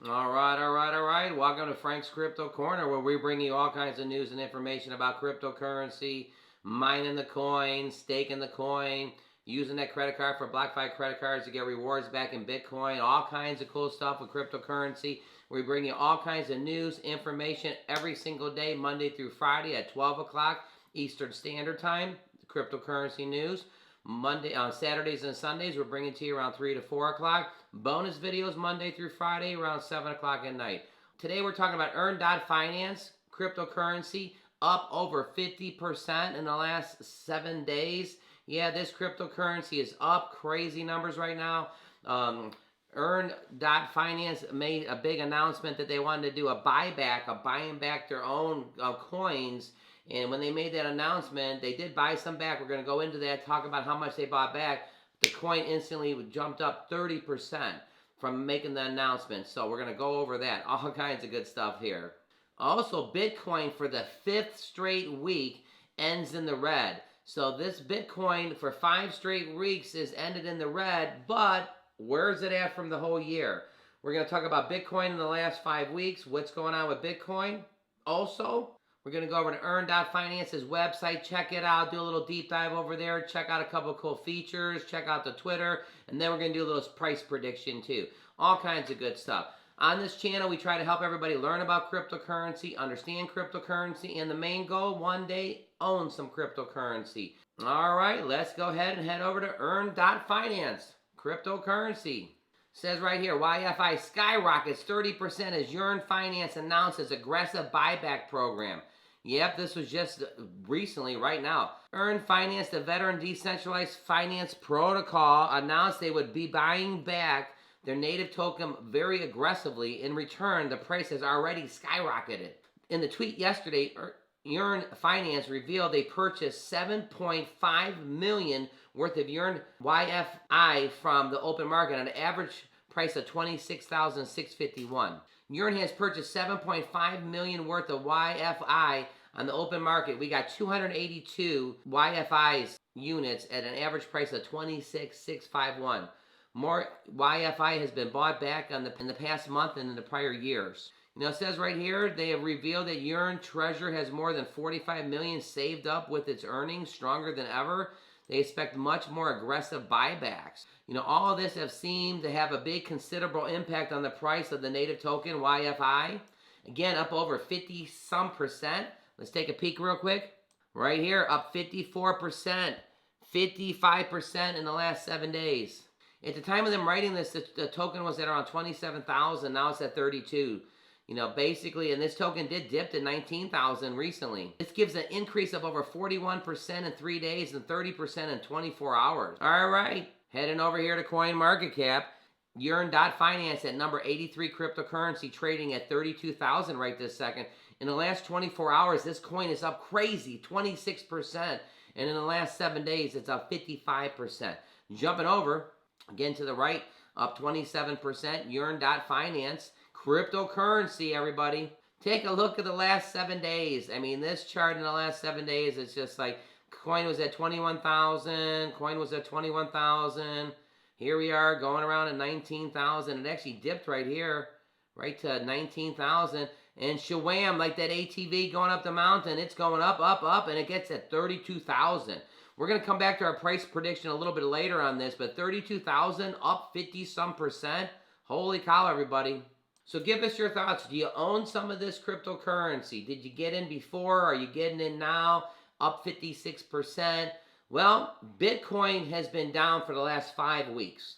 All right. Welcome to Frank's Crypto Corner, where we bring you all kinds of news and information about cryptocurrency, mining the coin, staking the coin, using that credit card for BlockFi credit cards to get rewards back in Bitcoin, all kinds of cool stuff with cryptocurrency. We bring you all kinds of news, information every single day, Monday through Friday at 12 o'clock Eastern Standard Time, cryptocurrency news. Monday on Saturdays and Sundays, we're bringing to you around 3 to 4 o'clock. Bonus videos Monday through Friday around 7 o'clock at night. Today we're talking about Yearn Finance, cryptocurrency, up over 50% in the last 7 days. Yeah, this cryptocurrency is up, crazy numbers right now. Yearn Finance made a big announcement that they wanted to do a buyback, of buying back their own coins. And when they made that announcement, they did buy some back. We're going to go into that, talk about how much they bought back. The coin instantly jumped up 30% from making the announcement. So we're going to go over that. All kinds of good stuff here. Also, Bitcoin for the 5th straight week ends in the red. So this Bitcoin for 5 straight weeks is ended in the red, but where's it at from the whole year? We're going to talk about Bitcoin in the last 5 weeks, what's going on with Bitcoin. Also, we're going to go over to Yearn Finance's website, check it out, do a little deep dive over there, check out a couple of cool features, check out the Twitter, and then we're going to do a little price prediction too. All kinds of good stuff. On this channel, we try to help everybody learn about cryptocurrency, understand cryptocurrency, and the main goal, one day, own some cryptocurrency. All right, let's go ahead and head over to Yearn Finance, cryptocurrency. Says right here, YFI skyrockets 30% as Yearn Finance announces aggressive buyback program. Yep, this was just recently, right now. Yearn Finance, the veteran decentralized finance protocol, announced they would be buying back their native token very aggressively. In return, the price has already skyrocketed. In the tweet yesterday, Yearn Finance revealed they purchased $7.5 million worth of Yearn YFI from the open market at an average price of $26,651. Yearn has purchased $7.5 million worth of YFI on the open market. We got 282 YFI's units at an average price of $26,651. More YFI has been bought back in the past month and in the prior years. You know, it says right here, they have revealed that Yearn Treasure has more than $45 million saved up with its earnings, stronger than ever. They expect much more aggressive buybacks. You know, all of this have seemed to have a big considerable impact on the price of the native token, YFI. Again, up over 50-some%. Let's take a peek real quick. Right here, up 54%, 55% in the last 7 days. At the time of them writing this, the token was at around 27,000. Now it's at 32. You know, basically, and this token did dip to 19,000 recently. This gives an increase of over 41% in 3 days and 30% in 24 hours. All right, heading over here to CoinMarketCap. Yearn Finance at number 83 cryptocurrency, trading at 32,000 right this second. In the last 24 hours, this coin is up crazy, 26%. And in the last 7 days, it's up 55%. Jumping over, again to the right, up 27%. Yearn Finance. Cryptocurrency, everybody. Take a look at the last 7 days. I mean, this chart in the last 7 days, it's just like coin was at 21,000, coin was at 21,000. Here we are going around at 19,000. It actually dipped right here, right to 19,000. And shawam, like that ATV going up the mountain, it's going up, up, up, and it gets at 32,000. We're going to come back to our price prediction a little bit later on this, but 32,000, up 50-some%. Holy cow, everybody. So give us your thoughts. Do you own some of this cryptocurrency? Did you get in before? Are you getting in now? Up 56%. Well, Bitcoin has been down for the last 5 weeks.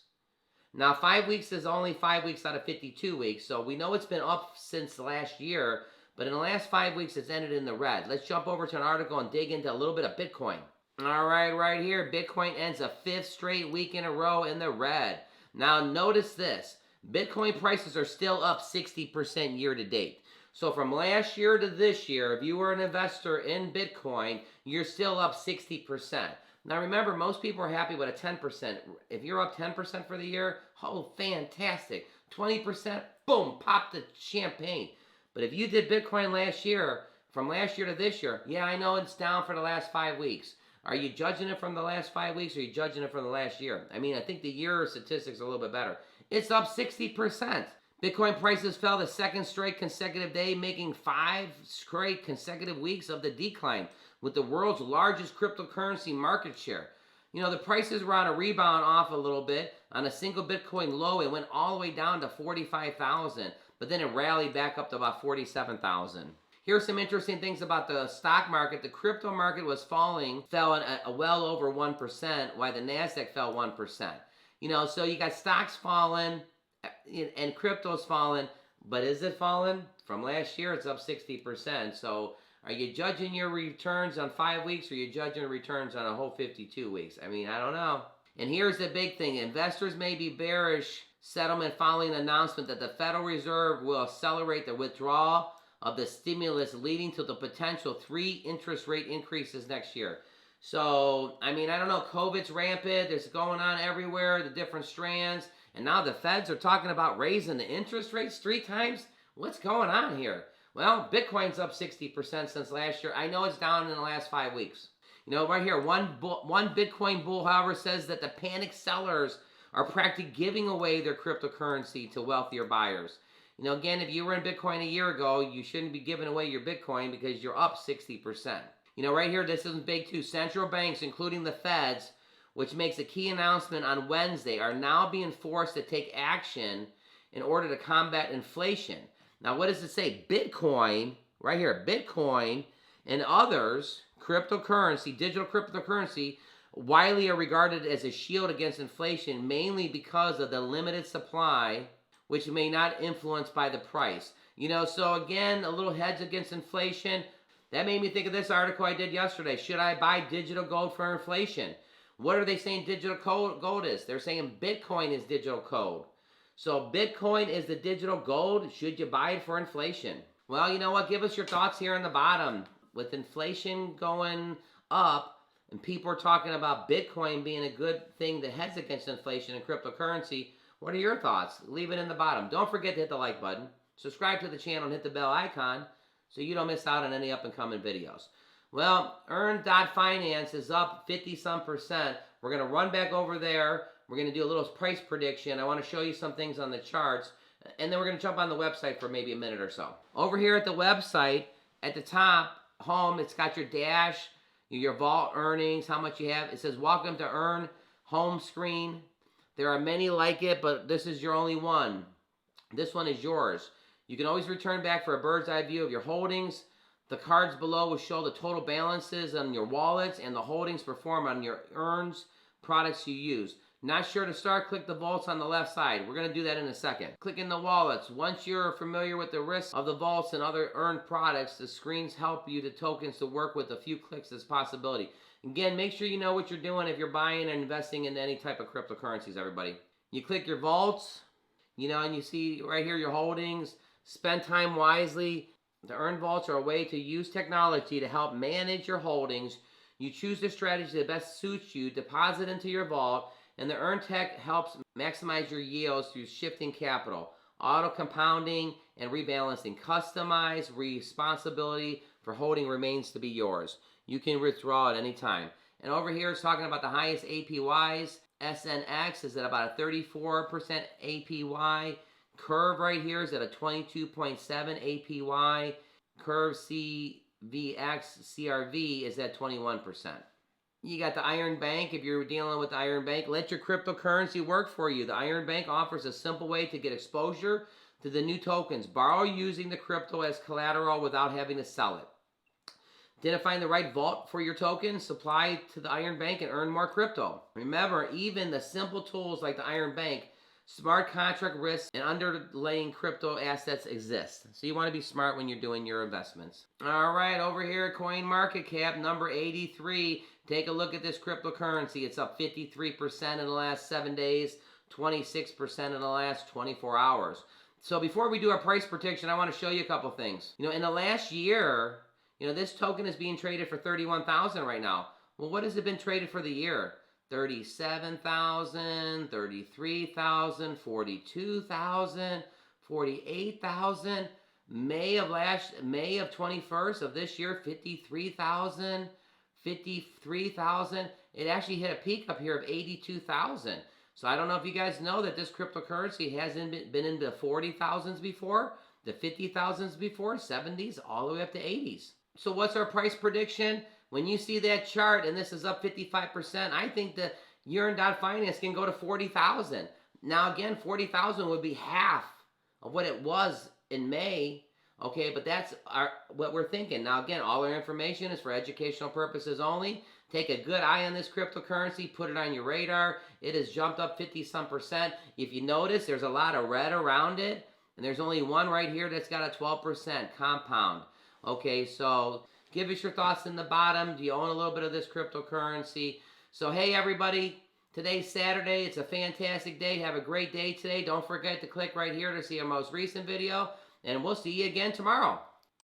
Now, 5 weeks is only 5 weeks out of 52 weeks. So we know it's been up since last year. But in the last 5 weeks, it's ended in the red. Let's jump over to an article and dig into a little bit of Bitcoin. All right, right here. Bitcoin ends a 5th straight week in a row in the red. Now, notice this. Bitcoin prices are still up 60% year to date. So from last year to this year, if you were an investor in Bitcoin, you're still up 60%. Now remember, most people are happy with a 10%. If you're up 10% for the year, oh, fantastic. 20%, boom, pop the champagne. But if you did Bitcoin last year, from last year to this year, yeah, I know it's down for the last 5 weeks. Are you judging it from the last 5 weeks, or are you judging it from the last year? I mean, I think the year statistics are a little bit better. It's up 60%. Bitcoin prices fell the second straight consecutive day, making 5 straight consecutive weeks of the decline, with the world's largest cryptocurrency market share. You know, the prices were on a rebound off a little bit. On a single Bitcoin low, it went all the way down to 45,000, but then it rallied back up to about 47,000. Here's some interesting things about the stock market. The crypto market was falling, fell at well over 1%, while the NASDAQ fell 1%. You know, so you got stocks falling and crypto's falling, but is it falling? From last year, it's up 60%. So are you judging your returns on 5 weeks, or are you judging returns on a whole 52 weeks? I mean, I don't know. And here's the big thing. Investors may be bearish settlement following the announcement that the Federal Reserve will accelerate the withdrawal of the stimulus, leading to the potential 3 interest rate increases next year. So, I mean, I don't know. COVID's rampant. It's going on everywhere, the different strands. And now the feds are talking about raising the interest rates 3 times? What's going on here? Well, Bitcoin's up 60% since last year. I know it's down in the last 5 weeks. You know, right here, one Bitcoin bull, however, says that the panic sellers are practically giving away their cryptocurrency to wealthier buyers. You know, again, if you were in Bitcoin a year ago, you shouldn't be giving away your Bitcoin because you're up 60%. You know, right here, this is big too. Central banks, including the feds, which makes a key announcement on Wednesday, are now being forced to take action in order to combat inflation. Now, what does it say? Bitcoin, right here, Bitcoin and others, cryptocurrency, digital cryptocurrency, widely are regarded as a shield against inflation, mainly because of the limited supply, which may not influence by the price. You know, so again, a little hedge against inflation. That made me think of this article I did yesterday. Should I buy digital gold for inflation? What are they saying digital gold is? They're saying Bitcoin is digital gold. So Bitcoin is the digital gold. Should you buy it for inflation? Well, you know what? Give us your thoughts here in the bottom. With inflation going up and people are talking about Bitcoin being a good thing that hedge against inflation and cryptocurrency, what are your thoughts? Leave it in the bottom. Don't forget to hit the like button. Subscribe to the channel and hit the bell icon so you don't miss out on any up-and-coming videos. Well, Yearn Finance is up 50-some%. We're going to run back over there. We're going to do a little price prediction. I want to show you some things on the charts. And then we're going to jump on the website for maybe a minute or so. Over here at the website, at the top, home, it's got your dash, your vault earnings, how much you have. It says, welcome to Yearn home screen. There are many like it, but this is your only one. This one is yours. You can always return back for a bird's eye view of your holdings. The cards below will show the total balances on your wallets and the holdings performed on your Yearns products you use. Not sure to start? Click the vaults on the left side. We're going to do that in a second. Click in the wallets. Once you're familiar with the risks of the vaults and other Yearn products, the screens help you the tokens to work with a few clicks as possibility. Again, make sure you know what you're doing if you're buying and investing in any type of cryptocurrencies, everybody. You click your vaults, you know, and you see right here your holdings. Spend time wisely. The Yearn vaults are a way to use technology to help manage your holdings. You choose the strategy that best suits you, deposit into your vault, and the Yearn tech helps maximize your yields through shifting capital, auto compounding, and rebalancing. Customized responsibility for holding remains to be yours. You can withdraw at any time. And over here it's talking about the highest APYs. SNX is at about a 34% APY. Curve right here is at a 22.7 APY. Curve CVX CRV is at 21%. You got the Yearn Bank. If you're dealing with the Yearn Bank, let your cryptocurrency work for you. The Yearn Bank offers a simple way to get exposure to the new tokens. Borrow using the crypto as collateral without having to sell it. Identifying the right vault for your tokens, supply to the Yearn Bank and earn more crypto. Remember, even the simple tools like the Yearn Bank, smart contract risks and underlying crypto assets exist. So you want to be smart when you're doing your investments. All right, over here at CoinMarketCap, number 83. Take a look at this cryptocurrency. It's up 53% in the last 7 days, 26% in the last 24 hours. So before we do our price prediction, I want to show you a couple things. You know, in the last year, you know, this token is being traded for $31,000 right now. Well, what has it been traded for the year? $37,000, $33,000, $42,000, $48,000. May of 21st of this year, $53,000, $53,000. It actually hit a peak up here of $82,000. So I don't know if you guys know that this cryptocurrency hasn't been in the 40,000s before, the 50,000s before, 70s, all the way up to 80s. So what's our price prediction? When you see that chart and this is up 55%, I think the Yearn Finance can go to 40,000. Now again, 40,000 would be half of what it was in May. Okay, but that's what we're thinking. Now again, all our information is for educational purposes only. Take a good eye on this cryptocurrency, put it on your radar. It has jumped up 50-some%. If you notice, there's a lot of red around it, and there's only one right here that's got a 12% compound. Okay, so give us your thoughts in the bottom. Do you own a little bit of this cryptocurrency? So hey everybody, today's Saturday. It's a fantastic day. Have a great day today. Don't forget to click right here to see our most recent video, and we'll see you again tomorrow.